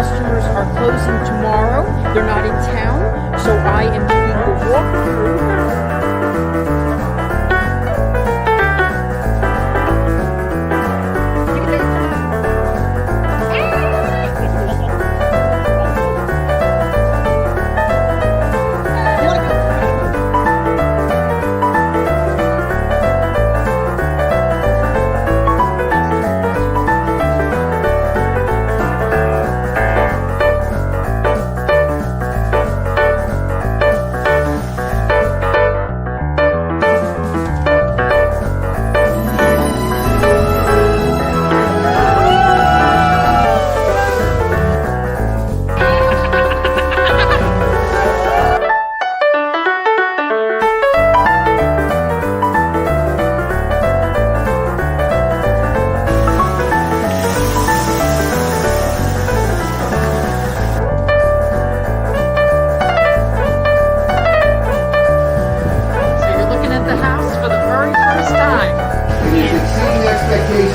customers are closing tomorrow. They're not in town, so I am doing the walkthrough.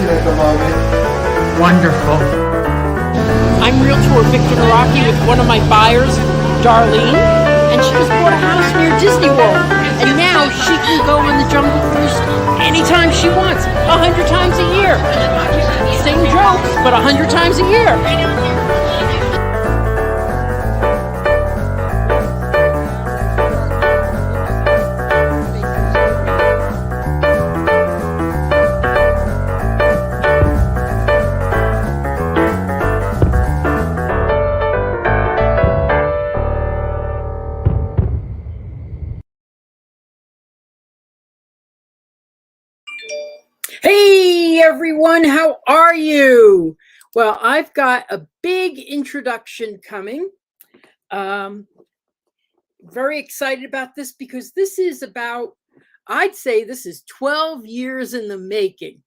At the moment. Wonderful. I'm Realtor Victor Naraki with one of my buyers, Darlene, and she just bought a house near Disney World. And now she can go on the Jungle Cruise anytime she wants, 100 times a year. Same jokes, but 100 times a year. Hey everyone, how are you? Well, I've got a big introduction coming. Very excited about this because this is about, I'd say this is 12 years in the making.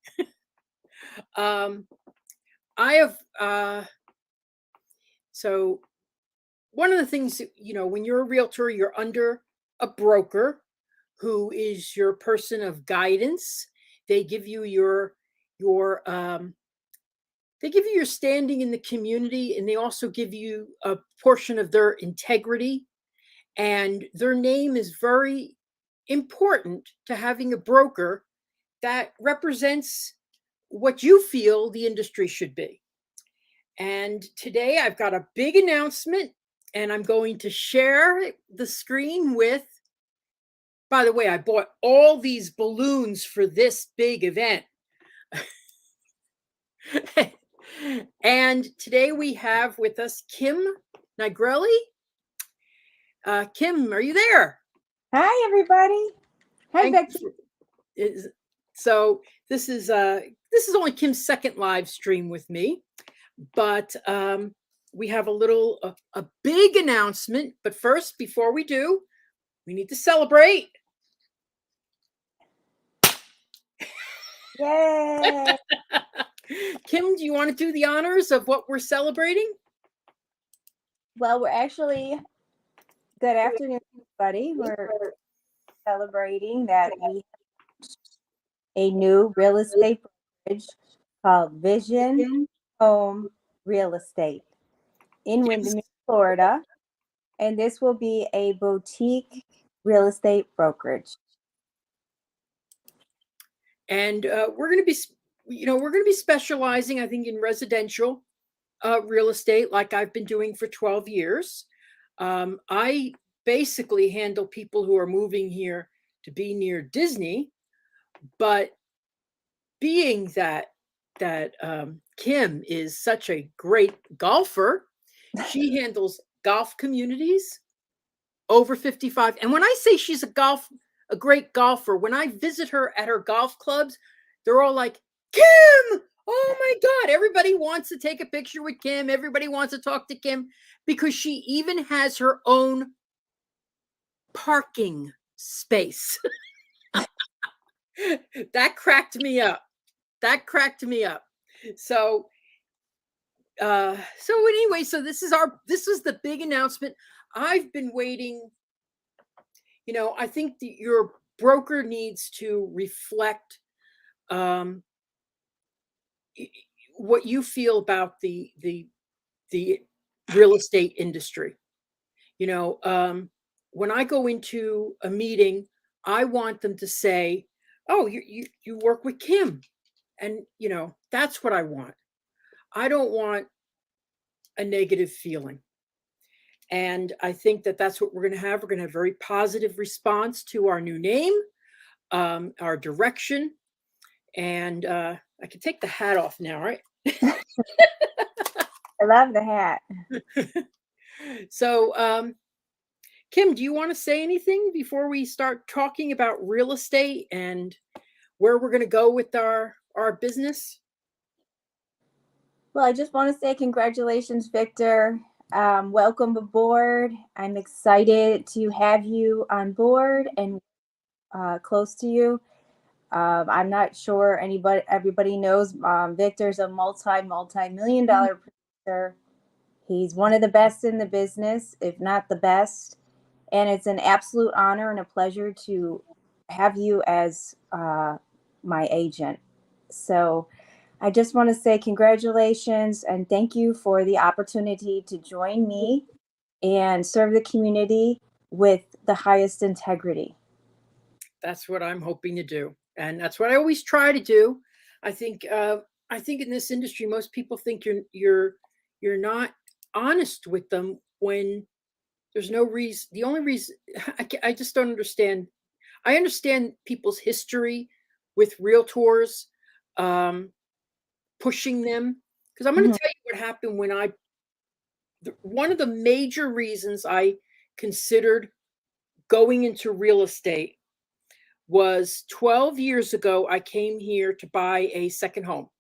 So one of the things, when you're a realtor, you're under a broker who is your person of guidance. They give you your standing in the community, and they also give you a portion of their integrity, and their name is very important to having a broker that represents what you feel the industry should be. And today I've got a big announcement, and I'm going to share the screen with, by the way, I bought all these balloons for this big event. And today we have with us Kim Nigrelli. Kim, are you there? Hi, everybody. Hi, Becky. So this is only Kim's second live stream with me, but we have a big announcement. But first, before we do, we need to celebrate. Yay! Kim, do you want to do the honors of what we're celebrating? Well, we're actually, good afternoon, everybody. We're celebrating that we have a new real estate brokerage called Vision Home Real Estate in Windermere, Florida. And this will be a boutique real estate brokerage. And we're going to be specializing, I think, in residential real estate, like I've been doing for 12 years. I basically handle people who are moving here to be near Disney, but being that Kim is such a great golfer, she handles golf communities over 55. And when I say she's a great golfer, when I visit her at her golf clubs, they're all like, Kim, oh my God, everybody wants to take a picture with Kim. Everybody wants to talk to Kim because she even has her own parking space. That cracked me up. So anyway, so this was the big announcement. I've been waiting. I think that your broker needs to reflect what you feel about the real estate industry. When I go into a meeting, I want them to say, "Oh, you work with Kim," and that's what I want. I don't want a negative feeling. And I think that that's what we're going to have. We're going to have very positive response to our new name, our direction, and I can take the hat off now, right? I love the hat. So, Kim, do you want to say anything before we start talking about real estate and where we're going to go with our business? Well, I just want to say congratulations, Victor. Welcome aboard. I'm excited to have you on board and close to you. I'm not sure everybody knows Victor's a multi-million dollar producer. He's one of the best in the business, if not the best. And it's an absolute honor and a pleasure to have you as my agent. So I just want to say congratulations and thank you for the opportunity to join me and serve the community with the highest integrity. That's what I'm hoping to do, and that's what I always try to do. I think I think in this industry, most people think you're not honest with them when there's no reason. The only reason I just don't understand. I understand people's history with realtors pushing them, because I'm going Mhm. to tell you what happened when one of the major reasons I considered going into real estate was 12 years ago. I came here to buy a second home.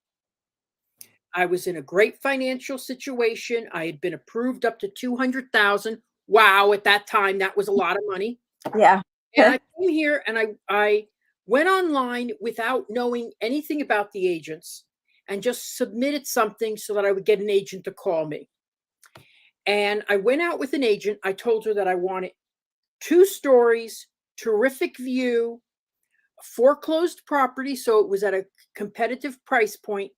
I was in a great financial situation. I had been approved up to 200,000. Wow, at that time that was a lot of money. Yeah. And I came here and I went online without knowing anything about the agents and just submitted something so that I would get an agent to call me. And I went out with an agent. I told her that I wanted 2 stories, terrific view, foreclosed property, so it was at a competitive price point.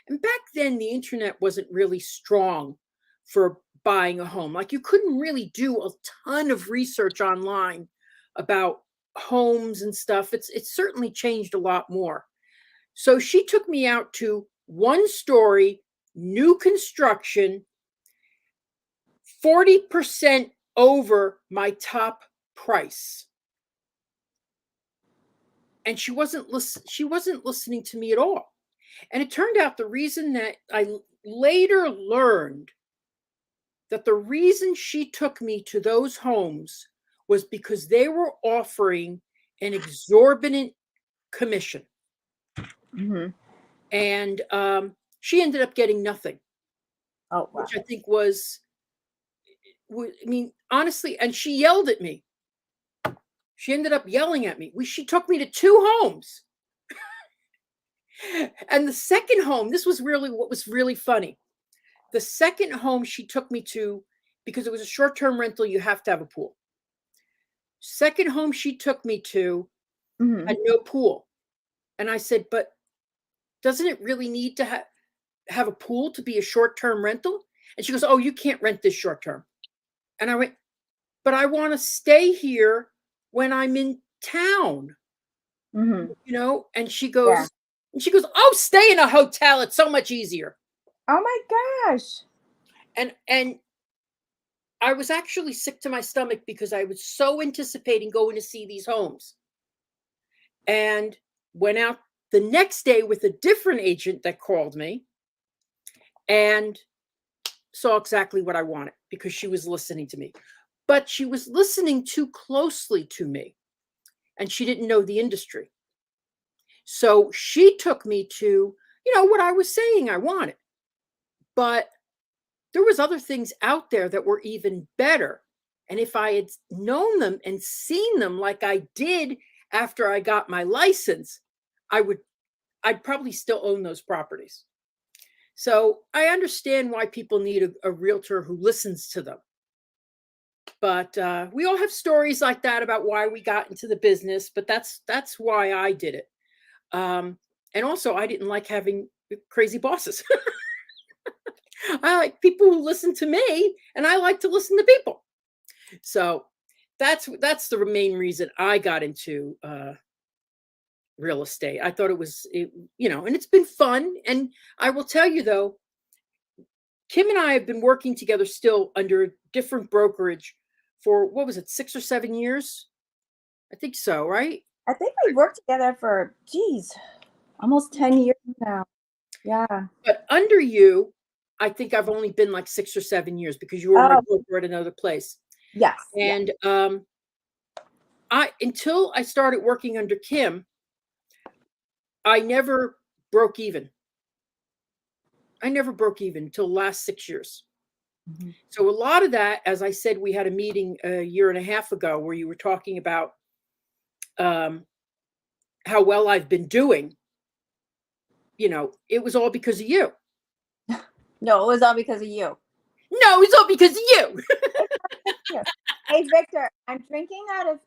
And back then, the internet wasn't really strong for buying a home. Like, you couldn't really do a ton of research online about homes and stuff. It's certainly changed a lot more. So she took me out to 1 story, new construction, 40% over my top price. And she wasn't listening to me at all. And it turned out the reason that I later learned that the reason she took me to those homes was because they were offering an exorbitant commission. Mhm. And she ended up getting nothing, Oh, wow. which I think I mean, honestly, and she yelled at me. She ended up yelling at me. She took me to 2 homes. And the second home, this was really what was really funny. The second home she took me to, because it was a short-term rental, you have to have a pool. Second home she took me to Mhm. had no pool. And I said, "But doesn't it really need to have a pool to be a short-term rental?" And she goes, "Oh, you can't rent this short-term." And I went, "But I want to stay here when I'm in town." Mhm. And Yeah. she goes, "Oh, stay in a hotel. It's so much easier." Oh my gosh. And I was actually sick to my stomach because I was so anticipating going to see these homes, and went out the next day with a different agent that called me and saw exactly what I wanted because she was listening to me. But she was listening too closely to me, and she didn't know the industry. So she took me to, what I was saying I wanted. But there was other things out there that were even better. And if I had known them and seen them like I did after I got my license, I'd probably still own those properties. So I understand why people need a realtor who listens to them. But we all have stories like that about why we got into the business. But that's why I did it. And also, I didn't like having crazy bosses. I like people who listen to me, and I like to listen to people. So that's the main reason I got into real estate. I thought and it's been fun. And I will tell you though, Kim and I have been working together still under a different brokerage for what was it, 6 or 7 years? I think so, right? I think we've worked together for, geez, almost 10 years now. Yeah. But under you, I think I've only been like 6 or 7 years because you were my Oh, broker at another place. yes. Yeah. And until I started working under Kim, I never broke even. I never broke even until the last 6 years. Mm-hmm. So a lot of that, as I said, we had a meeting a year and a half ago where you were talking about how well I've been doing. It was all because of you. No, it was all because of you. No, it's all because of you. Yes. Hey, Victor, I'm drinking out of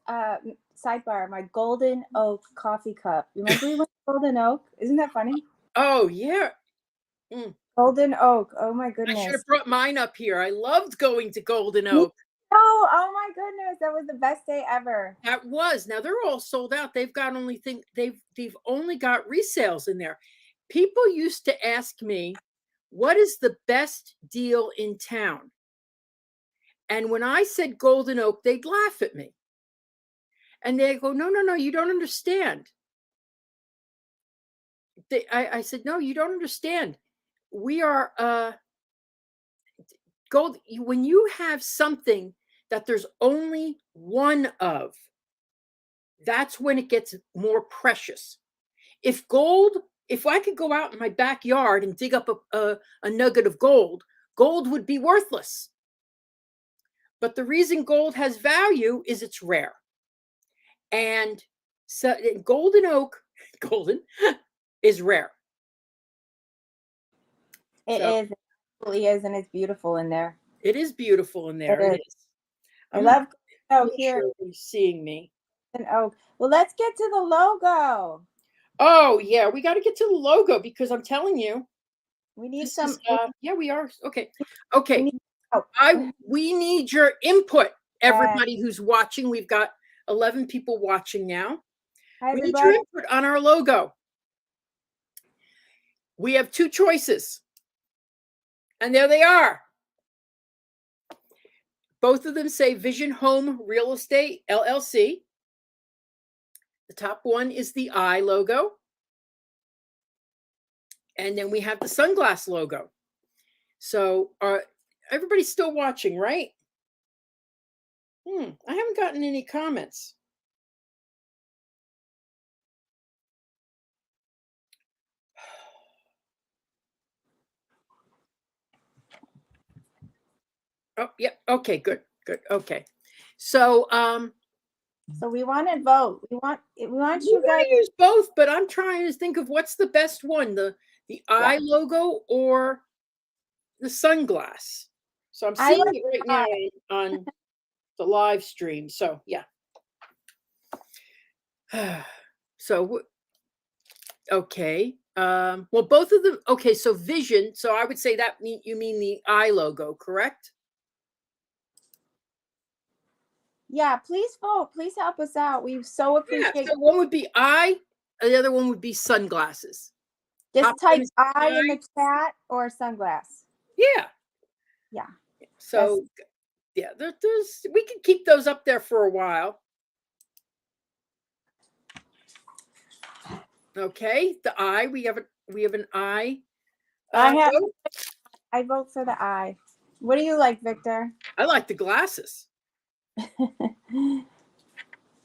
sidebar my Golden Oak coffee cup. Remember we went to Golden Oak? Isn't that funny? Oh, yeah. Golden Oak. Oh my I should goodness. have brought mine up here. I loved going to Golden Me Oak. Oh my goodness. That was the best day ever. That was. Now they're all sold out. They've only got resales in there. People used to ask me, what is the best deal in town? And when I said Golden Oak, they'd laugh at me. And they go, no, you don't understand. I said, no, you don't understand. We are gold. When you have something that there's only one of, that's when it gets more precious. If I could go out in my backyard and dig up a nugget of gold would be worthless. But the reason gold has value is it's rare. And so Golden Oak, golden, is rare. It is. It really is, and it's beautiful in there. It is beautiful in there. It is. I love Golden Oak here. Sure you're seeing me. Well, let's get to the logo. Oh yeah, we got to get to the logo because I'm telling you, we need yeah, we are. Okay. We we need your input, everybody who's watching. We've got 11 people watching now. Hi, we need your input on our logo. We have two choices. And there they are. Both of them say Vision Home Real Estate, LLC. The top one is the eye logo. And then we have the sunglass logo. So everybody's still watching, right? I haven't gotten any comments. Oh, yeah. Okay, good. Okay. So we want to vote. We want you guys to use both, but I'm trying to think of what's the best one, the eye logo or the sunglass. So I'm seeing it right now on the live stream. So yeah. So okay. Well, both of them. Okay, so vision. So I would say that you mean the eye logo, correct? Yeah, please vote. Please help us out. We so appreciate. So one would be eye, and the other one would be sunglasses. Just type eye in the chat or sunglass. Yeah. Yeah. So yeah, there's we can keep those up there for a while. Okay, the eye. We have an eye. I vote for the eye. What do you like, Victor? I like the glasses.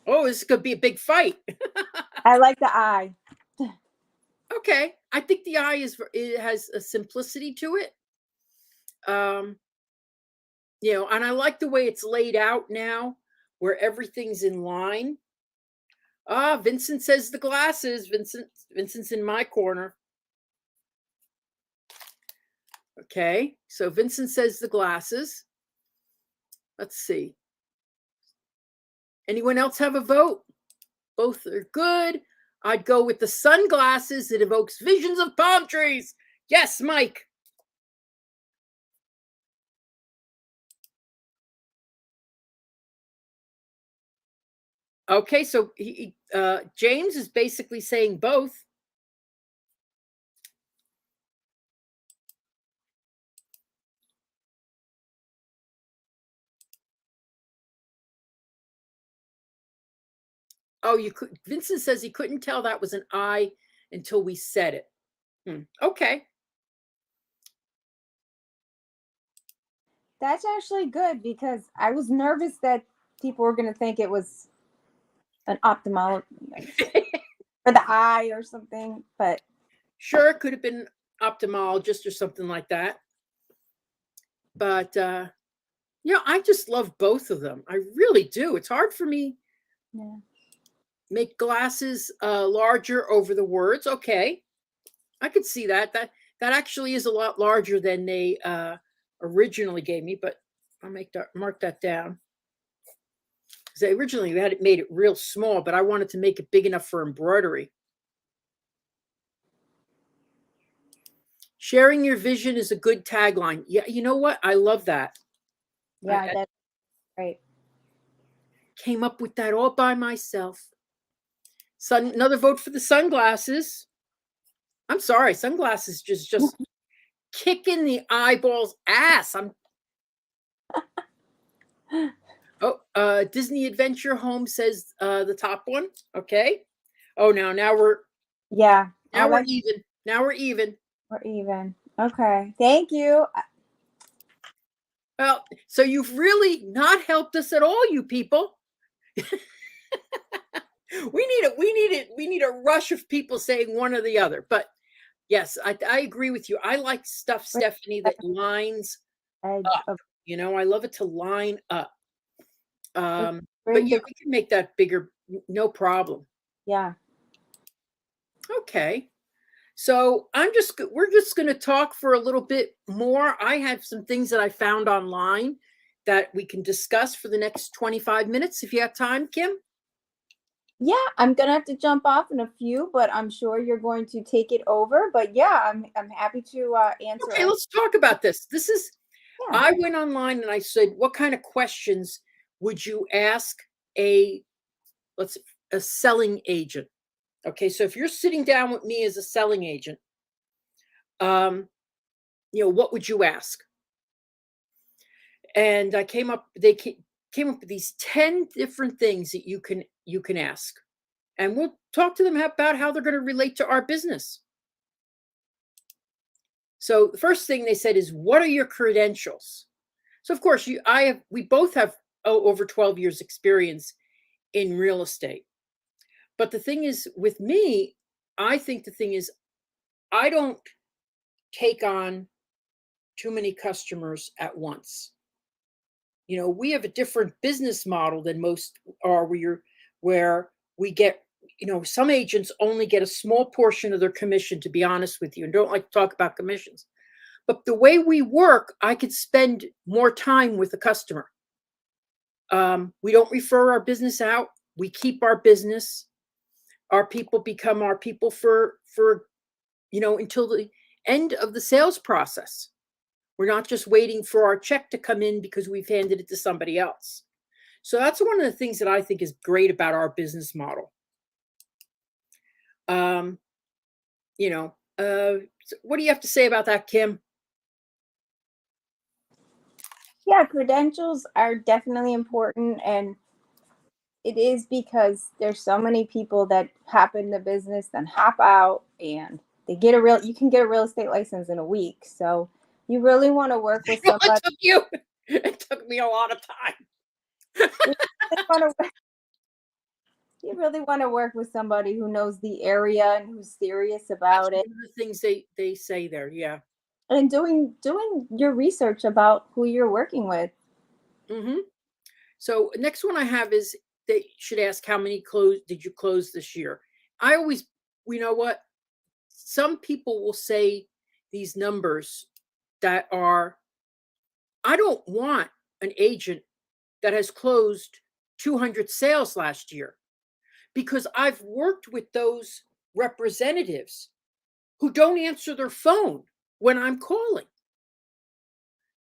Oh, this is gonna be a big fight. I like the eye. Okay, I think the eye has a simplicity to it. And I like the way it's laid out now, where everything's in line. Vincent says the glasses. Vincent's in my corner. Okay, so Vincent says the glasses. Let's see. Anyone else have a vote? Both are good. I'd go with the sunglasses. It evokes visions of palm trees. Yes, Mike. Okay, so James is basically saying both. Oh, you could. Vincent says he couldn't tell that was an I until we said it. Okay. That's actually good because I was nervous that people were going to think it was an ophthalmologist for the eye or something, but Sure, it could have been ophthalmologist or something like that. But I just love both of them. I really do. It's hard for me yeah. make glasses larger over the words. Okay, I could see that. That actually is a lot larger than they originally gave me. But I'll mark that down. Because they originally had it made it real small, but I wanted to make it big enough for embroidery. Sharing your vision is a good tagline. Yeah, you know what? I love that. Yeah, I that's great. came up with that all by myself. Another vote for the sunglasses. I'm sorry, sunglasses just kicking the eyeballs ass. Disney Adventure Home says the top one. Okay. Oh, now we're Yeah, I like even. Now we're even. we're even. Okay. Thank you. Well, so you've really not helped us at all, you people. We need a rush of people saying one or the other. But yes, I agree with you. I like stuff, Stephanie, that lines Edge up. of I love it to line up. But bring yeah, the we can make that bigger, no problem. yeah. Okay. So we're just going to talk for a little bit more. I have some things that I found online that we can discuss for the next 25 minutes if you have time, Kim. Yeah, I'm gonna have to jump off in a few, but I'm sure you're going to take it over. But yeah, I'm happy to answer Okay, any. let's talk about this. Yeah. I went online and I said, what kind of questions would you ask a let's a selling agent? Okay, so if you're sitting down with me as a selling agent, um, what would you ask? And came up with these 10 different things that you can ask. And we'll talk to them about how they're going to relate to our business. So the first thing they said is, what are your credentials? So of course, we both have over 12 years experience in real estate. But the thing is with me, I think the thing is I don't take on too many customers at once. We have a different business model than most are where we get, some agents only get a small portion of their commission, to be honest with you, and don't like to talk about commissions. But the way we work, I could spend more time with the customer. We don't refer our business out. We keep our business. Our people become our people for until the end of the sales process. We're not just waiting for our check to come in because we've handed it to somebody else. So that's one of the things that I think is great about our business model. Um, what do you have to say about that, Kim? Yeah, credentials are definitely important, and it is because there's so many people that hop in the business and hop out, and you can get a real estate license in a week. So you really want to work with Well, somebody. it took me a lot of time. You really want to you really want to work with somebody who knows the area and who's serious That's about it, one of the things they say there. Yeah. and doing your research about who you're working with. Hmm. So next one I have is they should ask how many did you close this year? I always, you know what? Some people will say these numbers that are, I don't want an agent that has closed 200 sales last year because I've worked with those representatives who don't answer their phone when I'm calling.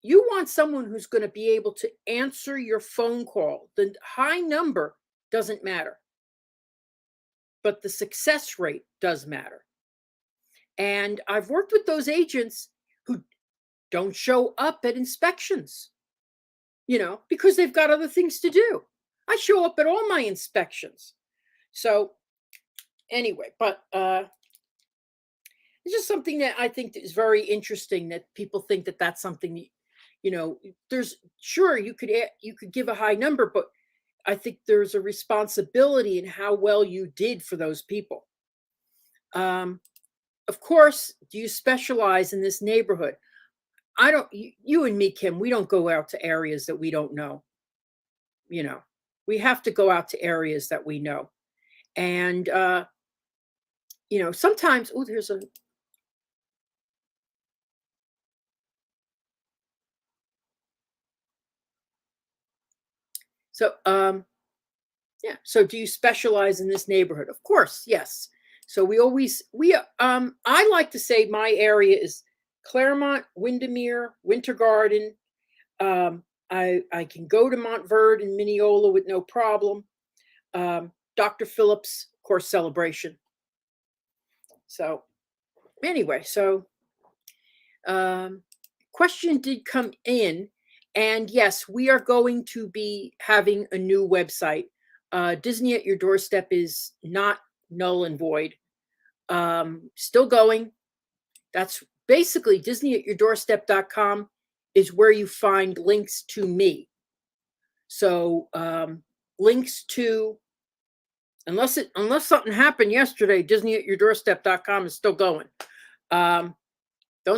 You want someone who's going to be able to answer your phone call. The high number doesn't matter. But the success rate does matter. And I've worked with those agents who don't show up at inspections, because they've got other things to do. I show up at all my inspections. So anyway, but it's just something that I think is very interesting, that people think that that's something there's, sure, you could give a high number, but I think there's a responsibility in how well you did for those people. Of course, do you specialize in this neighborhood? I don't. You and me, Kim, we don't go out to areas that we don't know. We have to go out to areas that we know. And sometimes, oh, there's a, so yeah. So do you specialize in this neighborhood? Of course, yes. So I like to say my area is Claremont, Windermere, Winter Garden. I can go to Montverde and Mineola with no problem. Dr. Phillips, of course, Celebration. So anyway, question did come in, and yes, we are going to be having a new website. Disney at Your Doorstep is not null and void. Still going. That's basically DisneyAtYourDoorstep.com is where you find links to me. So links to, unless something happened yesterday, DisneyAtYourDoorstep.com is still going. Don't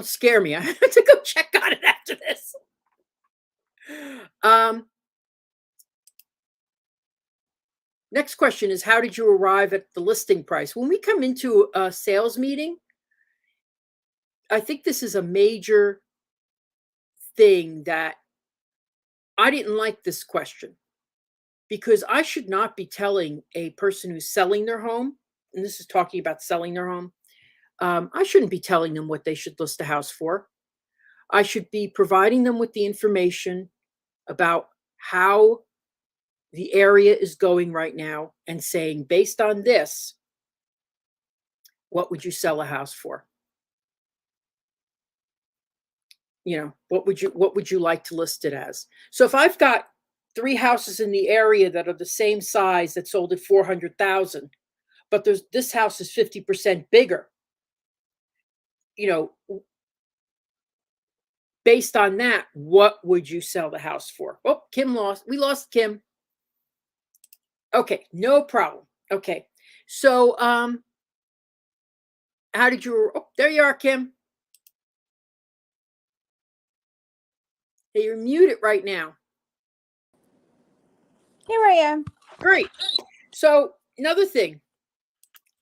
scare me. I have to go check on it after this. Next question is, how did you arrive at the listing price? When we come into a sales meeting, I think this is a major thing that I didn't like this question, because I should not be telling a person who's selling their home, and this is talking about selling their home, I shouldn't be telling them what they should list a house for. I should be providing them with the information about how the area is going right now and saying, based on this, what would you sell a house for? What would you like to list it as? So if I've got 3 houses in the area that are the same size that sold at 400,000, but this house is 50% bigger, based on that, what would you sell the house for? Oh, Kim lost. We lost Kim. Okay, no problem. Okay. So how did you, oh, there you are, Kim. Hey, you're muted right now. Here I am. Great. So another thing,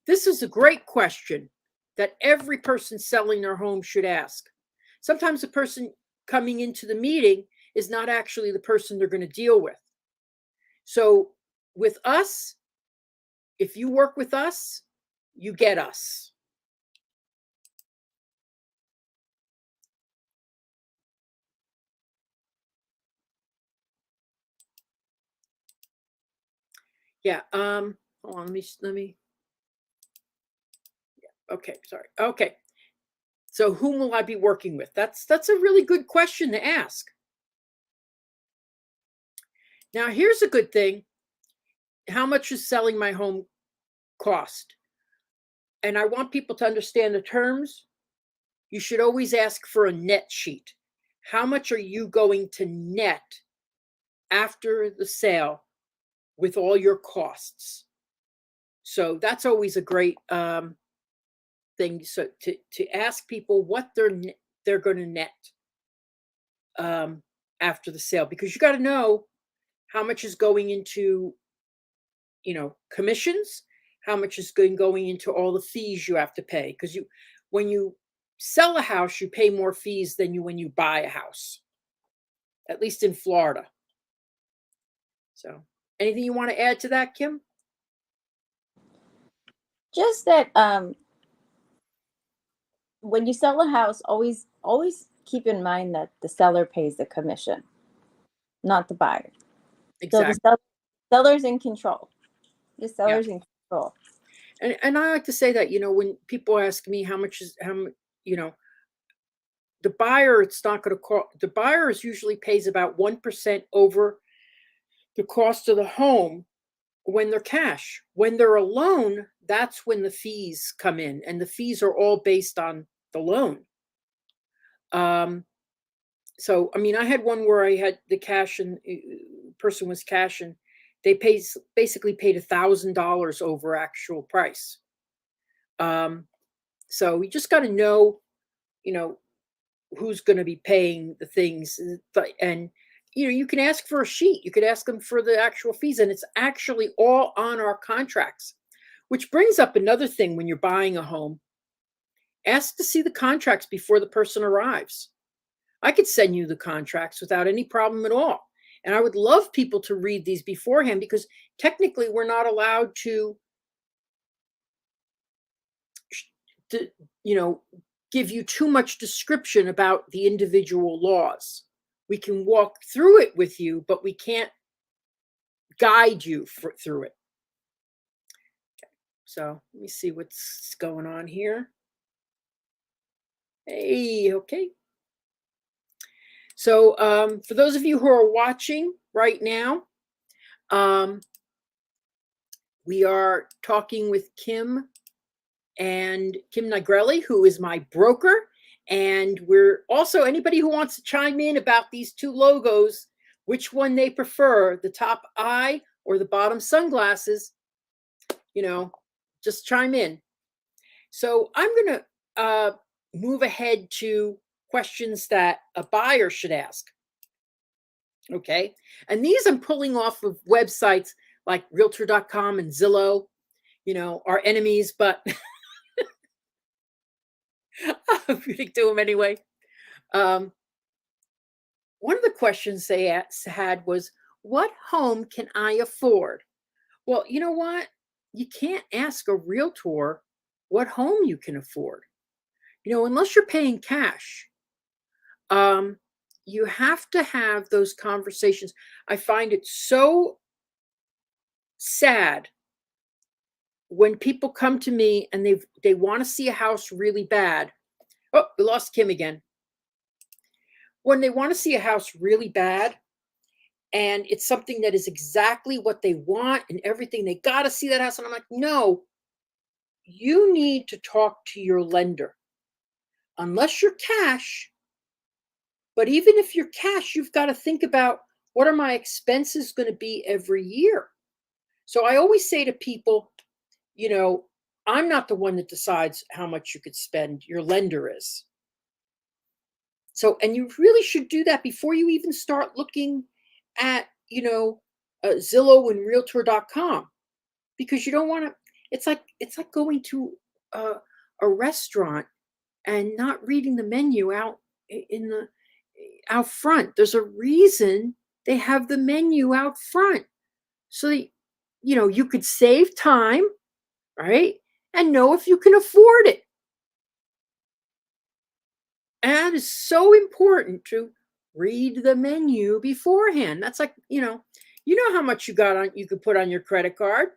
this is a great question that every person selling their home should ask. Sometimes the person coming into the meeting is not actually the person they're going to deal with. So with us, if you work with us, you get us. Yeah. Hold on. Let me. Yeah, okay. Sorry. Okay. So whom will I be working with? That's a really good question to ask. Now, here's a good thing. How much is selling my home cost? And I want people to understand the terms. You should always ask for a net sheet. How much are you going to net after the sale with all your costs? So that's always a great thing. So to ask people what they're going to net after the sale, because you got to know how much is going into commissions, how much is going into all the fees you have to pay, because when you sell a house, you pay more fees than when you buy a house, at least in Florida. So anything you want to add to that, Kim? Just that when you sell a house, always keep in mind that the seller pays the commission, not the buyer. Exactly. So the seller's in control. The seller's in control. And I like to say that, when people ask me you know, the buyer, it's not going to cost, the buyer is usually pays about 1% over the cost of the home when they're cash. When they're a loan, that's when the fees come in, and the fees are all based on the loan. So, I mean, I had one where I had the cash and person was cash, and they basically paid $1,000 over actual price. So we just got to know, you know, who's going to be paying the things, and you can ask for a sheet. You could ask them for the actual fees, and it's actually all on our contracts. Which brings up another thing: when you're buying a home, ask to see the contracts before the person arrives. I could send you the contracts without any problem at all. And I would love people to read these beforehand, because technically we're not allowed to give you too much description about the individual laws. We can walk through it with you, but we can't guide you through it. Okay. So let me see what's going on here. Hey, okay. So for those of you who are watching right now, we are talking with Kim Nigrelli, who is my broker. And we're also, anybody who wants to chime in about these two logos, which one they prefer, the top eye or the bottom sunglasses, just chime in. So I'm going to move ahead to questions that a buyer should ask. Okay. And these I'm pulling off of websites like realtor.com and Zillow, our enemies, but I'm going to do them anyway. One of the questions they had was, what home can I afford? Well, you know what? You can't ask a realtor what home you can afford, unless you're paying cash. You have to have those conversations. I find it so sad when people come to me and they want to see a house really bad. Oh, we lost Kim again. When they want to see a house really bad, and it's something that is exactly what they want and everything, they got to see that house. And I'm like, no, you need to talk to your lender. Unless you're cash, but even if you're cash, you've got to think about, what are my expenses going to be every year? So I always say to people, I'm not the one that decides how much you could spend. Your lender is. So, and you really should do that before you even start looking at, Zillow and realtor.com, because you don't want to, it's like going to a restaurant and not reading the menu out front. There's a reason they have the menu out front. So that, you could save time, right? And know if you can afford it. And that is so important, to read the menu beforehand. That's like, how much you could put on your credit card.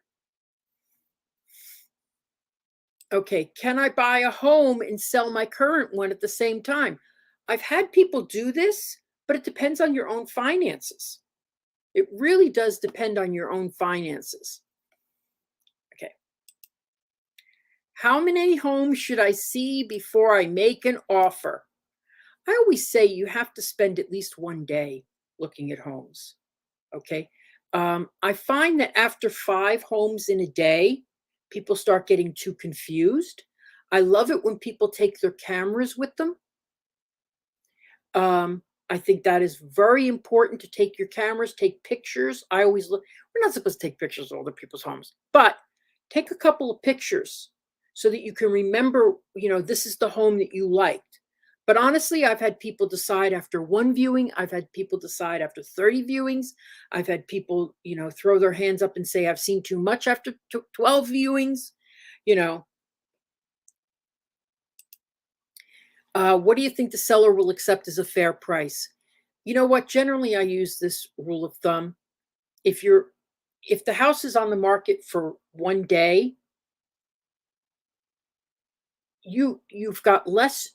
Okay, can I buy a home and sell my current one at the same time? I've had people do this, but it depends on your own finances. It really does depend on your own finances. Okay. How many homes should I see before I make an offer? I always say you have to spend at least one day looking at homes. Okay. I find that after 5 homes in a day, people start getting too confused. I love it when people take their cameras with them. I think that is very important, to take your cameras, take pictures. I always look, we're not supposed to take pictures of other people's homes, but take a couple of pictures so that you can remember, this is the home that you liked. But honestly, I've had people decide after 1 viewing. I've had people decide after 30 viewings. I've had people, throw their hands up and say, I've seen too much after 12 viewings. What do you think the seller will accept as a fair price? You know what? Generally, I use this rule of thumb. If you're if the house is on the market for one day, you've got less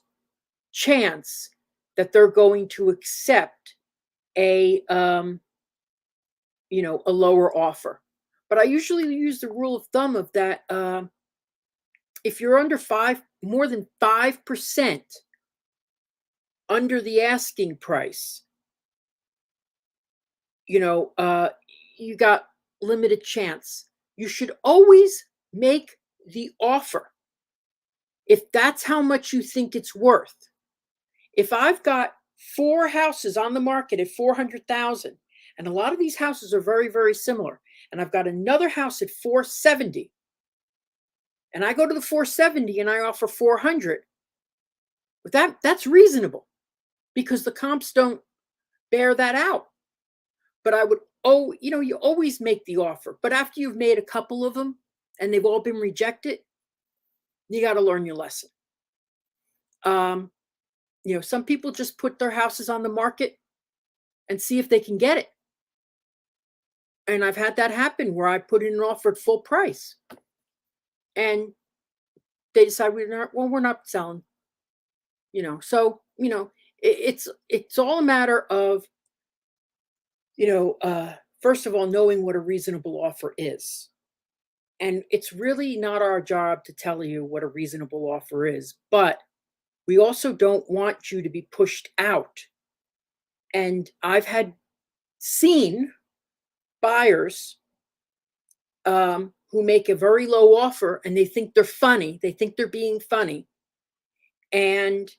chance that they're going to accept a a lower offer. But I usually use the rule of thumb of that if you're more than 5% under the asking price, you got limited chance. You should always make the offer if that's how much you think it's worth. If I've got 4 houses on the market at 400,000, and a lot of these houses are very, very similar, and I've got another house at 470, and I go to the 470 and I offer 400, but that's reasonable because the comps don't bear that out. But I would, you always make the offer. But after you've made a couple of them and they've all been rejected, you got to learn your lesson. Some people just put their houses on the market and see if they can get it. And I've had that happen where I put in an offer at full price and they decide we're not selling. So it's all a matter of first of all, knowing what a reasonable offer is. And it's really not our job to tell you what a reasonable offer is, but we also don't want you to be pushed out. And I've seen buyers who make a very low offer and they think they're funny. They think they're being funny. And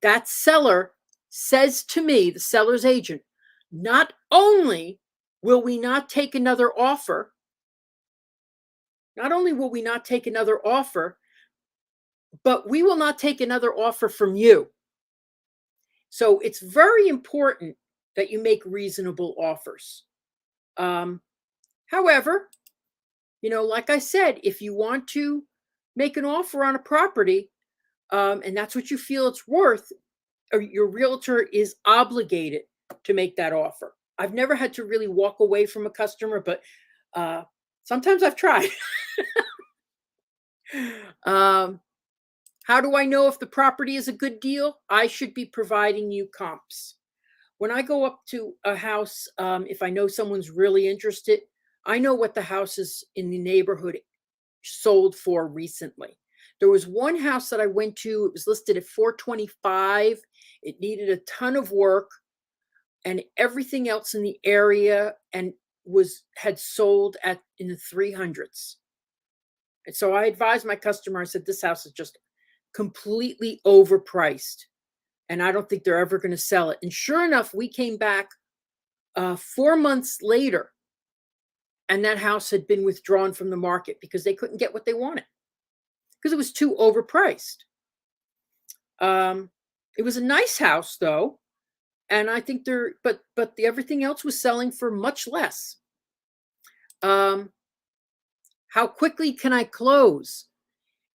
that seller says to me, the seller's agent, not only will we not take another offer, but we will not take another offer from you. So it's very important that you make reasonable offers. However, like I said, if you want to make an offer on a property, and that's what you feel it's worth, or your realtor is obligated to make that offer. I've never had to really walk away from a customer, but sometimes I've tried. How do I know if the property is a good deal? I should be providing you comps. When I go up to a house, if I know someone's really interested, I know what the houses in the neighborhood sold for recently. There was one house that I went to, it was listed at 425. It needed a ton of work and everything else in the area and had sold in the 300s. And so I advised my customer, I said, this house is just completely overpriced and I don't think they're ever going to sell it. And sure enough, we came back 4 months later and that house had been withdrawn from the market because they couldn't get what they wanted because it was too overpriced. It was a nice house though. And I think everything else was selling for much less. How quickly can I close?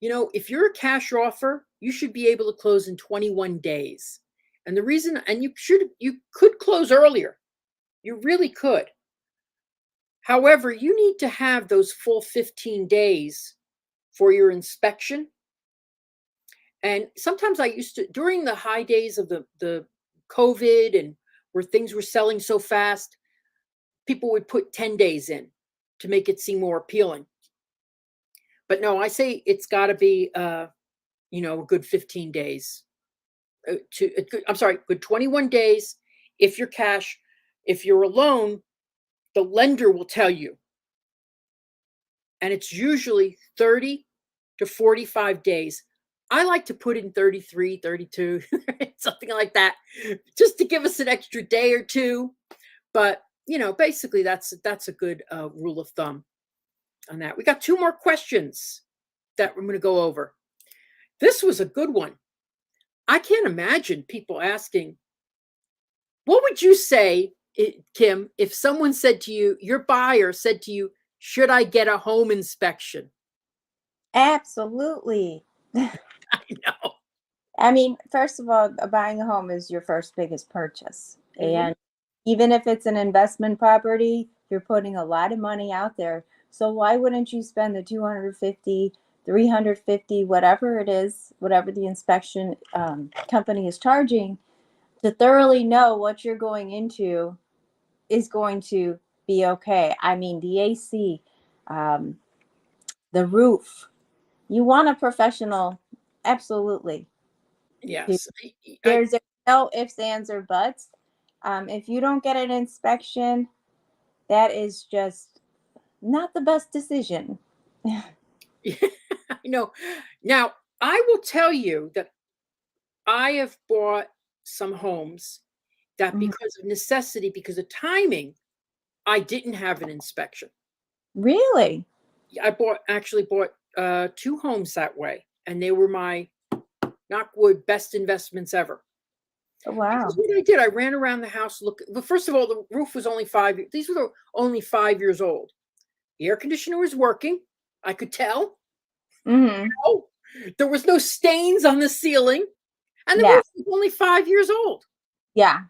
If you're a cash offer, you should be able to close in 21 days. And the reason, and you could close earlier. You really could. However, you need to have those full 15 days for your inspection. And sometimes I used to, during the high days of the COVID and where things were selling so fast, people would put 10 days in to make it seem more appealing. But no, I say it's got to be, a good 15 days. Good 21 days if you're cash. If you're a loan, the lender will tell you. And it's usually 30 to 45 days. I like to put in 33, 32, something like that, just to give us an extra day or two. But, basically that's a good rule of thumb on that. We got 2 more questions that I'm going to go over. This was a good one. I can't imagine people asking, what would you say, Kim, if someone said to you, your buyer said to you, should I get a home inspection? Absolutely. I know. I mean, first of all, buying a home is your first biggest purchase. Mm-hmm. And even if it's an investment property, You're putting a lot of money out there. So why wouldn't you spend the 250, 350, whatever it is, whatever the inspection company is charging, to thoroughly know what you're going into is going to be okay. I mean, the AC, um, the roof. You want a professional, absolutely. Yes. There's no ifs, ands, or buts. If you don't get an inspection, that is just not the best decision. I know. Now, I will tell you that I have bought some homes that Mhm. because of necessity, because of timing, I didn't have an inspection. Really? Actually bought 2 homes that way, and they were my, knock wood, best investments ever. Because Wow. what I did, I ran around the house well, first of all, the roof was only 5 these were only 5 years old. The air conditioner was working, I could tell. Hmm. Oh, there was no stains on the ceiling, and the Yeah. roof was only 5 years old. Yeah.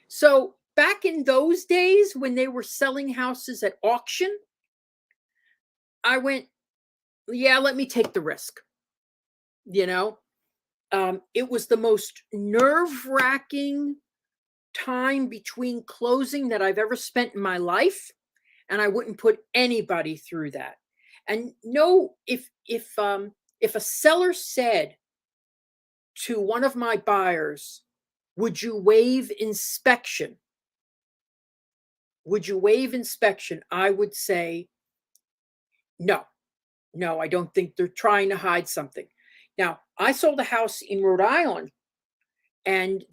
So, back in those days when they were selling houses at auction, I went, "Yeah, let me take the risk." You know? It was the most nerve-wracking time between closing that I've ever spent in my life, and I wouldn't put anybody through that. And no, if a seller said to one of my buyers, "Would you waive inspection?" Would you waive inspection? I would say, "No. No, I don't think they're trying to hide something." Now, I sold a house in Rhode Island, and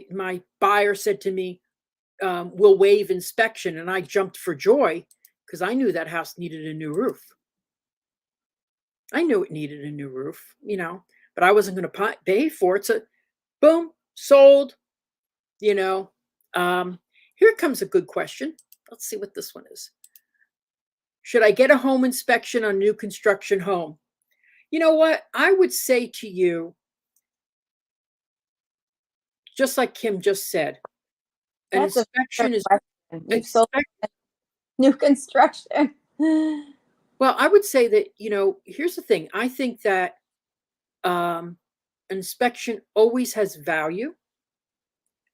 my buyer said to me, "We'll waive inspection," and I jumped for joy because I knew that house needed a new roof. I knew it needed a new roof, but I wasn't going to pay for it. So, boom, sold. You know, Here comes a good question. Let's see what this one is. Should I get a home inspection on new construction home? You know what? I would say to you, just like Kim just said, an That's a fair inspection is question. You've sold expect. new construction. Well, I would say that, here's the thing. I think that an inspection always has value,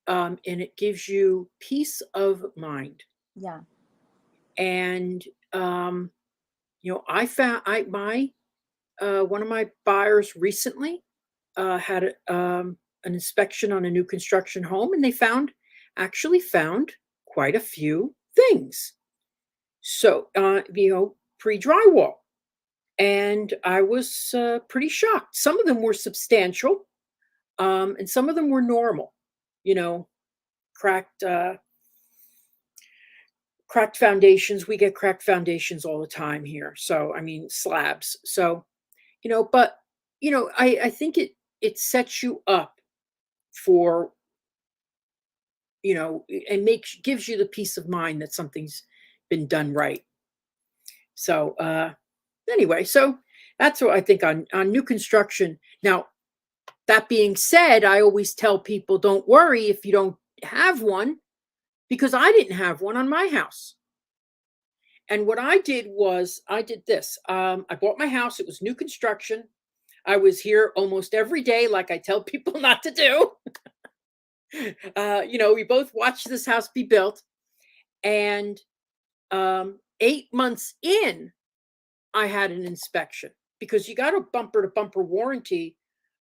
and it gives you peace of mind. Yeah. And, I found one of my buyers recently had an inspection on a new construction home, and they actually found quite a few things. So, pre-drywall. And I was pretty shocked. Some of them were substantial, and some of them were normal. You know, cracked cracked foundations. We get cracked foundations all the time here. So I mean slabs. So but I think it sets you up for and gives you the peace of mind that something's been done right. So anyway, so that's what I think on new construction. Now, that being said, I always tell people, don't worry if you don't have one, because I didn't have one on my house. And what I did was I did this. I bought my house. It was new construction. I was here almost every day, like I tell people not to do. We both watched this house be built. And 8 months in, I had an inspection because you got a bumper to bumper warranty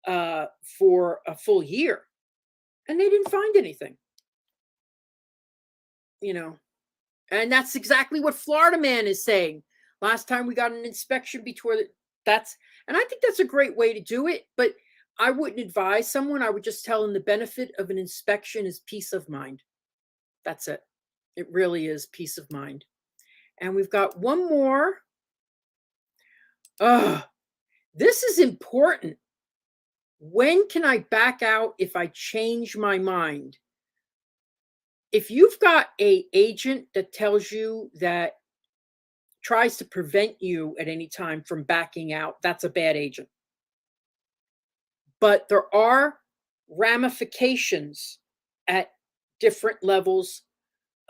for a full year. And they didn't find anything, you know. And that's exactly what Florida Man is saying. Last time we got an inspection before that's, and I think that's a great way to do it. But I wouldn't advise someone. I would just tell them the benefit of an inspection is peace of mind. That's it. It really is peace of mind. And we've got one more. This is important. When can I back out if I change my mind? If you've got a agent that tells you that tries to prevent you at any time from backing out, that's a bad agent. But there are ramifications at different levels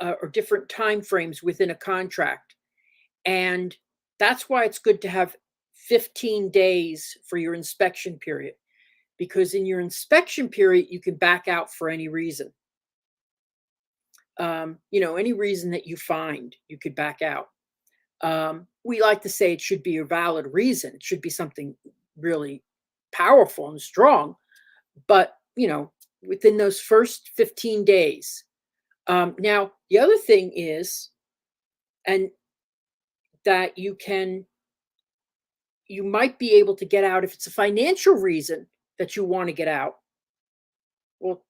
or different time frames within a contract. And that's why it's good to have 15 days for your inspection period, because in your inspection period, you can back out for any reason. Any reason that you find, you could back out. We like to say it should be a valid reason. It should be something really powerful and strong. But, within those first 15 days. Now, the other thing is, and that you might be able to get out if it's a financial reason that you want to get out. Well,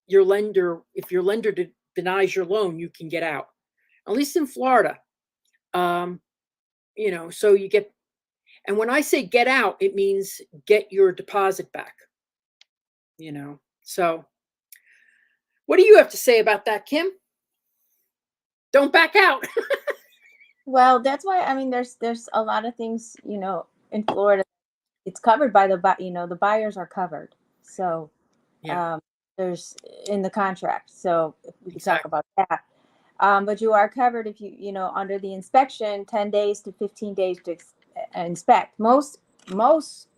if your lender denies your loan, you can get out, at least in Florida. So you get, and when I say get out, it means get your deposit back. So what do you have to say about that, Kim? Don't back out. Well, that's why, I mean, there's a lot of things, in Florida, it's covered by the buyers are covered. So Yeah, there's in the contract. So we can talk exactly. about that. But you are covered if under the inspection, 10 days to 15 days to inspect. Most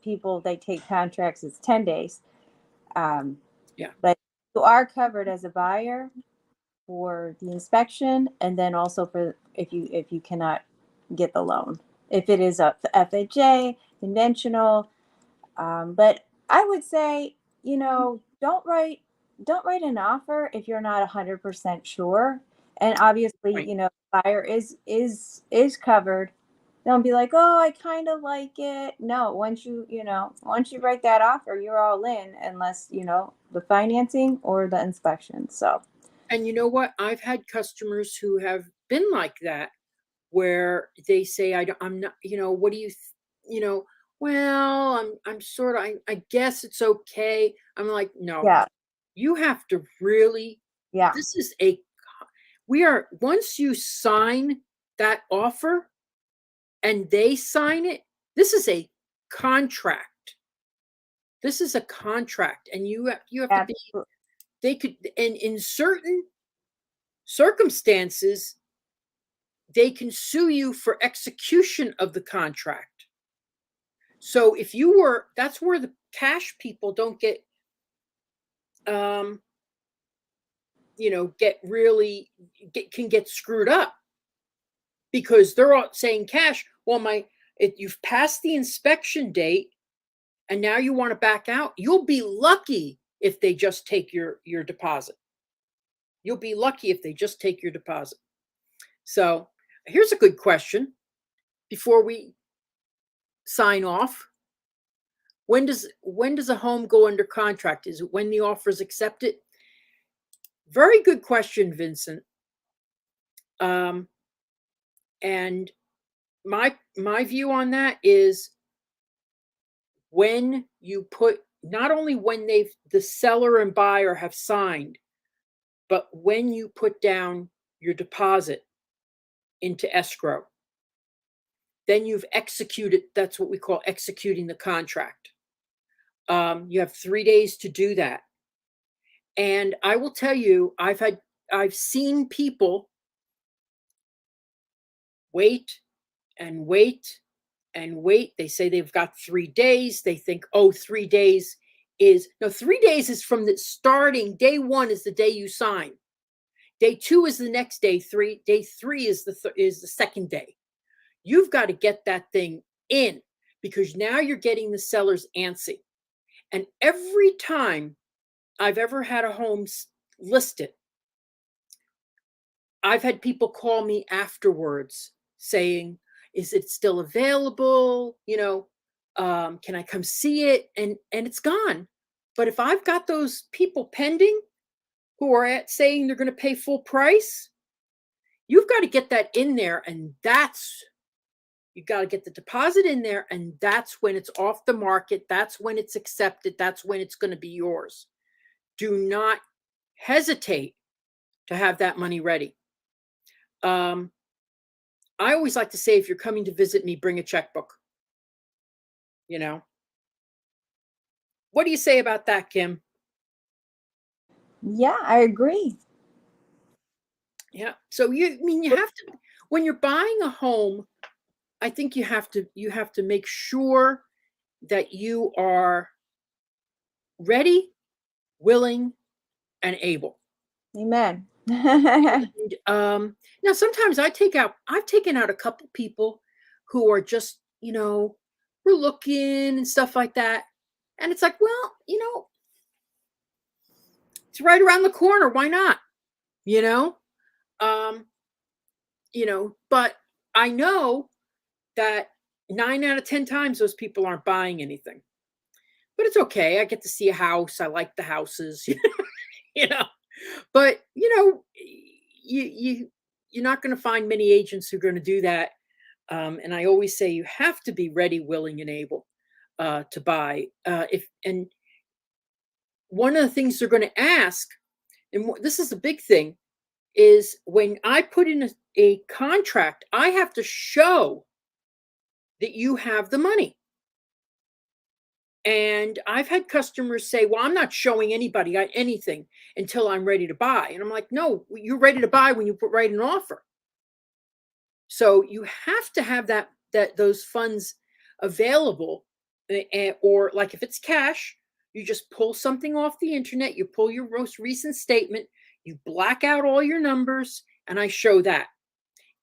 people, they take contracts, it's 10 days. Yeah. But you are covered as a buyer for the inspection, and then also for if you cannot get the loan, if it is a FHA conventional. But I would say, don't write an offer if you're not 100% sure. And obviously, Right. buyer is covered. Don't be like, oh, I kind of like it. No, once you write that offer, you're all in, unless the financing or the inspection. So And you know what? I've had customers who have been like that, where they say, I'm not, what do you, well, I'm sort of, I guess it's okay. I'm like, no, yeah, you have to really, yeah, this is once you sign that offer and they sign it, this is a contract. This is a contract, and you have to be, absolutely. they could, and in certain circumstances, they can sue you for execution of the contract. So that's where the cash people don't um, can get screwed up, because they're all saying cash. Well, you've passed the inspection date, and now you want to back out. You'll be lucky if they just take your deposit. You'll be lucky if they just take your deposit. So here's a good question before we sign off. When does a home go under contract? Is it when the offer is accepted? Very good question, Vincent. Um, and my view on that is when you put, not only when the seller and buyer have signed, but when you put down your deposit into escrow, then you've executed. That's what we call executing the contract. You have 3 days to do that. And I will tell you, I've seen people wait and wait and wait. They say they've got 3 days. They think, oh, 3 days is no, 3 days is from the starting. Day one is the day you sign. Day two is the next day. Day three is the second day. You've got to get that thing in, because now you're getting the seller's antsy. And every time I've ever had a home listed, I've had people call me afterwards saying, is it still available? Can I come see it? And it's gone. But if I've got those people pending who are saying they're going to pay full price, you've got to get that in there. And you got to get the deposit in there. And that's when it's off the market. That's when it's accepted. That's when it's going to be yours. Do not hesitate to have that money ready. I always like to say, if you're coming to visit me, bring a checkbook. What do you say about that, Kim? Yeah, I agree. Yeah. So you have to, when you're buying a home, I think you have to make sure that you are ready, willing, and able. Amen. And, now sometimes I've taken out a couple people who are just, we're looking and stuff like that. And it's like, well, it's right around the corner. Why not? You know? Um, but I know that 9 out of 10 times those people aren't buying anything. But it's okay. I get to see a house. I like the houses, you know. But you're not going to find many agents who are going to do that. And I always say you have to be ready, willing, and able to buy. If and one of the things they're going to ask, and this is the big thing, is when I put in a contract, I have to show that you have the money. And I've had customers say, "Well, I'm not showing anybody anything until I'm ready to buy." And I'm like, "No, you're ready to buy when you write an offer." So you have to have that those funds available, or like if it's cash, you just pull something off the internet, you pull your most recent statement, you black out all your numbers, and I show that.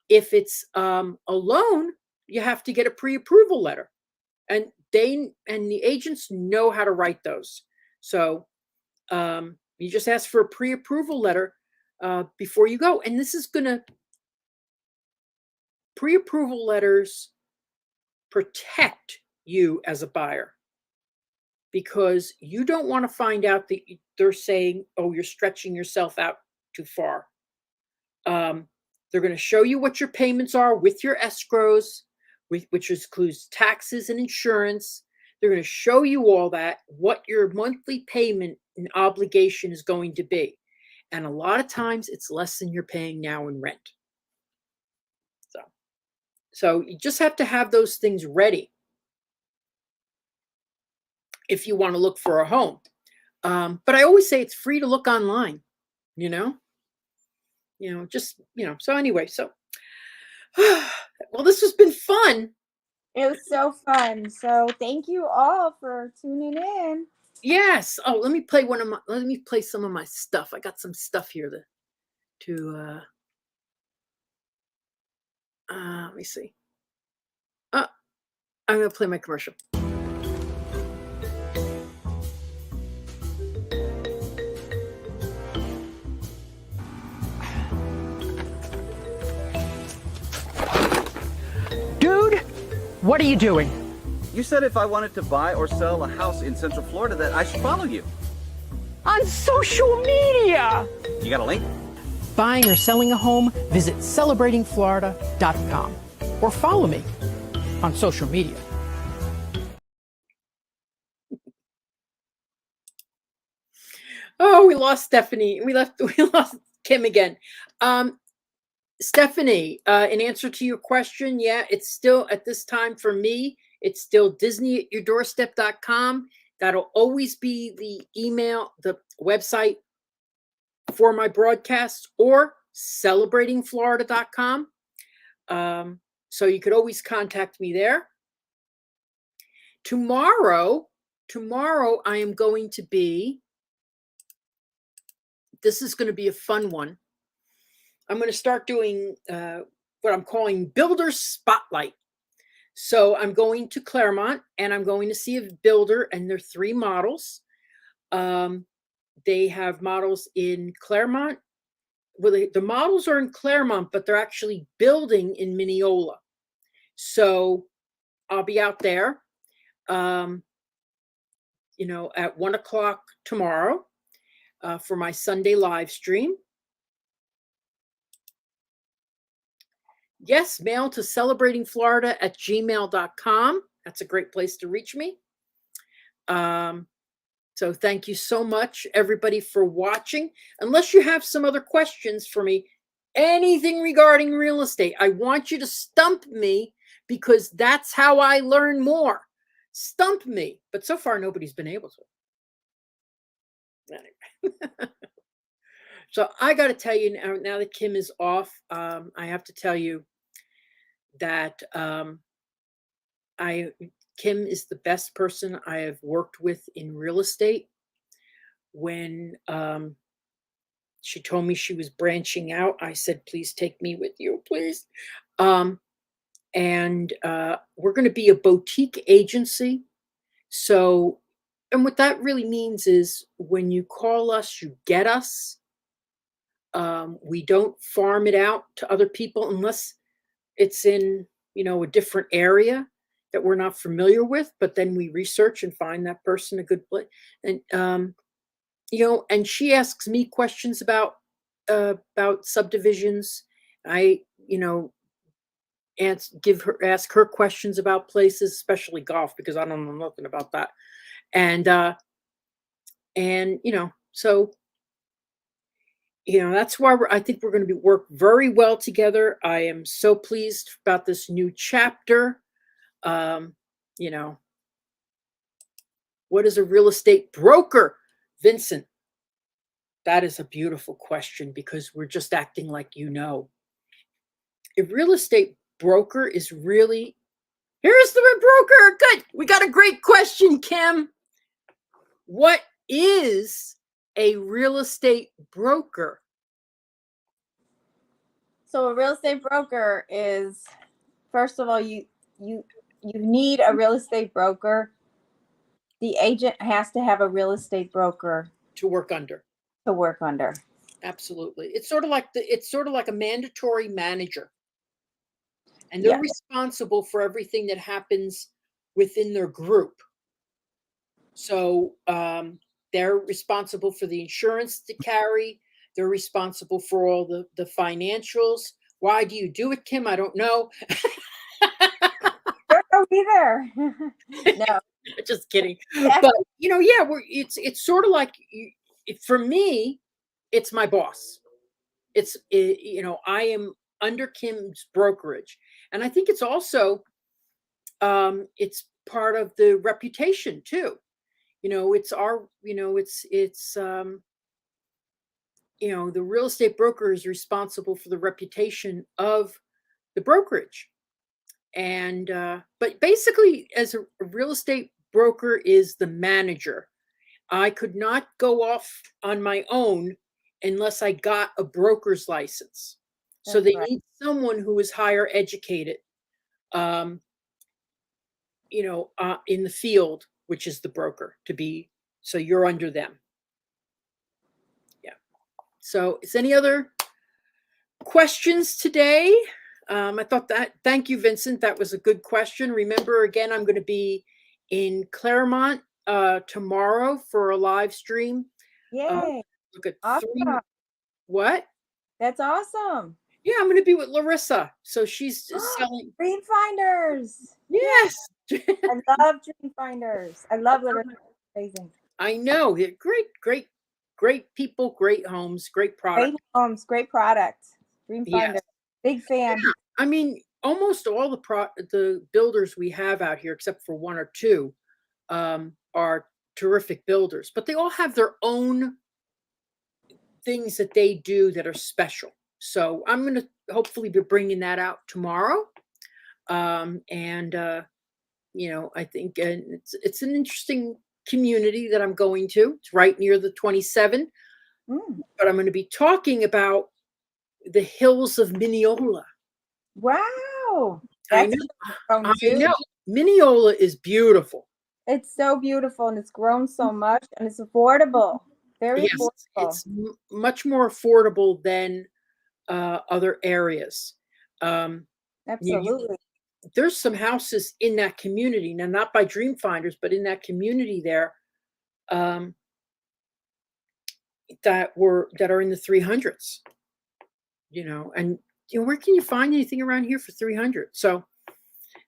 If it's a loan, you have to get a pre-approval letter, and the agents know how to write those. So you just ask for a pre-approval letter before you go, and this is gonna pre-approval letters protect you as a buyer, because you don't want to find out that they're saying, "Oh, you're stretching yourself out too far." Um, they're going to show you what your payments are with your escrows, which includes taxes and insurance. They're going to show you all that, what your monthly payment and obligation is going to be. And a lot of times it's less than you're paying now in rent. So you just have to have those things ready if you want to look for a home. But I always say it's free to look online, you know, so anyway, so, well, this has been fun. It was so fun. So thank you all for tuning in. Yes. Oh, let me play some of my stuff. I got some stuff here to let me see. Uh, I'm going to play my commercial. Dude, what are you doing? You said if I wanted to buy or sell a house in Central Florida that I should follow you. On social media! You got a link? Buying or selling a home, visit celebratingflorida.com or follow me on social media. Oh, we lost Stephanie. We lost Kim again. Stephanie, in answer to your question, yeah, it's still at this time for me, it's still Disney at yourdoorstep.com. That'll always be the email, the website for my broadcasts, or celebratingflorida.com. So you could always contact me there. Tomorrow I am going to be, this is going to be a fun one. I'm going to start doing what I'm calling Builder Spotlight. So I'm going to Claremont and I'm going to see a builder, and there are 3 models. They have models in Claremont. Well, the models are in Claremont, but they're actually building in Mineola. So I'll be out there, at 1:00 tomorrow for my Sunday live stream. Yes, mail to celebratingflorida@gmail.com. That's a great place to reach me. So thank you so much, everybody, for watching. Unless you have some other questions for me, anything regarding real estate, I want you to stump me, because that's how I learn more. Stump me. But so far, nobody's been able to. Anyway. So I got to tell you now that Kim is off, I have to tell you that I Kim is the best person I have worked with in real estate. When she told me she was branching out, I said, "Please take me with you, please." Um, and we're going to be a boutique agency. So, and what that really means is when you call us, you get us. We don't farm it out to other people unless it's in, a different area that we're not familiar with, but then we research and find that person a good place. And, and she asks me questions about subdivisions. I, ask her questions about places, especially golf, because I don't know nothing about that. And so that's why I think we're going to work very well together. I am so pleased about this new chapter. You know, what is a real estate broker, Vincent? That is a beautiful question because we're just acting like a real estate broker is really, here's the broker. Good. We got a great question, Kim. What is a real estate broker? So a real estate broker is, first of all, you need a real estate broker. The agent has to have a real estate broker To work under. Absolutely. It's sort of like a mandatory manager. And they're responsible for everything that happens within their group. So they're responsible for the insurance to carry. They're responsible for all the financials. Why do you do it, Kim? I don't know. Don't know either. No. Just kidding. But it's sort of like, for me, it's my boss. I am under Kim's brokerage. And I think it's also, it's part of the reputation too. It's our, the real estate broker is responsible for the reputation of the brokerage. And, but basically as a real estate broker is the manager. I could not go off on my own unless I got a broker's license. So they need someone who is higher educated, in the field, which is the broker so you're under them. Yeah. So is any other questions today? Thank you, Vincent. That was a good question. Remember, again, I'm going to be in Claremont tomorrow for a live stream. Yay. Look at awesome. What? That's awesome. Yeah, I'm going to be with Larissa. So she's selling Dream Finders. Yes. I love Dream Finders. I love Larissa. Amazing. I know. Great people, great homes, great product. Great homes, great product. Dream Finders. Yes. Big fan. Yeah. I mean, almost all the builders we have out here, except for one or two, are terrific builders, but they all have their own things that they do that are special. So I'm going to hopefully be bringing that out tomorrow. I think it's an interesting community that I'm going to. It's right near the 27. But I'm going to be talking about the hills of Mineola. Wow. I know. Mineola is beautiful. It's so beautiful, and it's grown so much, and it's affordable. Very affordable. It's much more affordable than other areas. Absolutely. There's some houses in that community now, not by Dream Finders, but in that community there, that are in the 300s. And where can you find anything around here for 300? So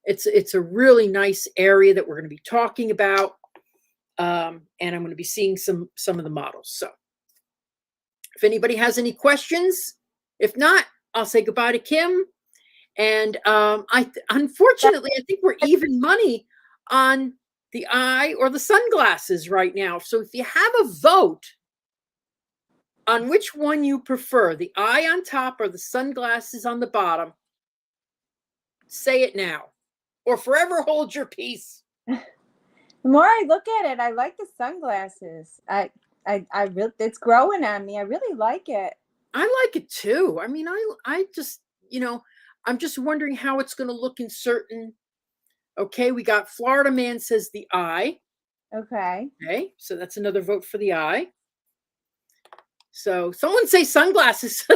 it's a really nice area that we're going to be talking about, and I'm going to be seeing some of the models. So if anybody has any questions, if not, I'll say goodbye to Kim. And unfortunately, I think we're even money on the eye or the sunglasses right now. So if you have a vote on which one you prefer, the eye on top or the sunglasses on the bottom. Say it now, or forever hold your peace. The more I look at it, I like the sunglasses. I really, it's growing on me. I really like it. I like it too. I mean, I just, I'm just wondering how it's going to look in certain. Okay, we got Florida Man says the eye. Okay. Okay, so that's another vote for the eye. So someone say sunglasses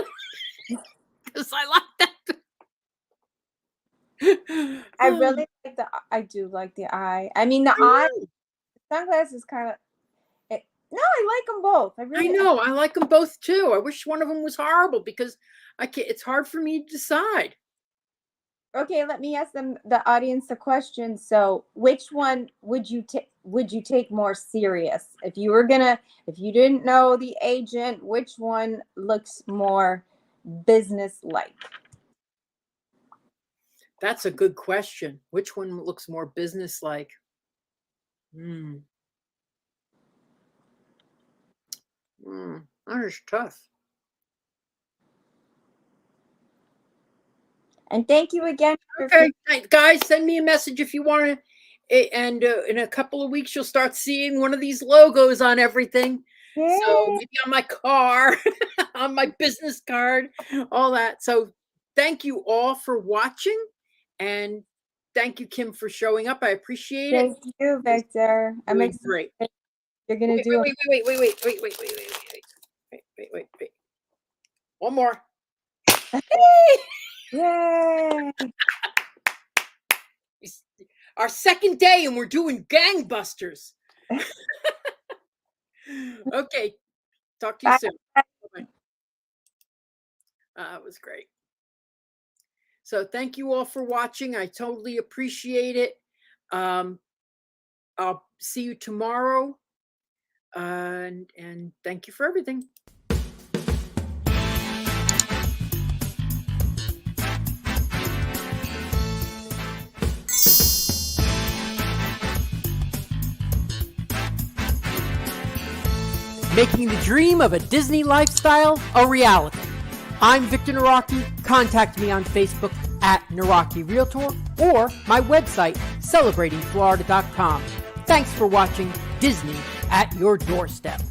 because I like that. I really like I do like the eye. I mean, the eye, sunglasses kind of, no, I like them both. I know. I like them both too. I wish one of them was horrible because I can't, it's hard for me to decide. Okay, let me ask the audience a question. So, which one would you take more serious? If you didn't know the agent, which one looks more business-like? That's a good question. Which one looks more business-like? That is tough. And thank you again. Okay, guys, send me a message if you want to. And in a couple of weeks, you'll start seeing one of these logos on everything. Yay. So maybe on my car, on my business card, all that. So thank you all for watching. And thank you, Kim, for showing up. I appreciate it. Thank you, Victor. I'm Doing excited. great. You're gonna do it. Wait. One more. Yay! Our second day, and we're doing gangbusters. Okay. Talk to you soon. Bye-bye. It was great. So thank you all for watching. I totally appreciate it. I'll see you tomorrow. And thank you for everything. Making the dream of a Disney lifestyle a reality. I'm Victor Naraki. Contact me on Facebook at Naraki Realtor or my website, celebratingflorida.com. Thanks for watching Disney at your doorstep.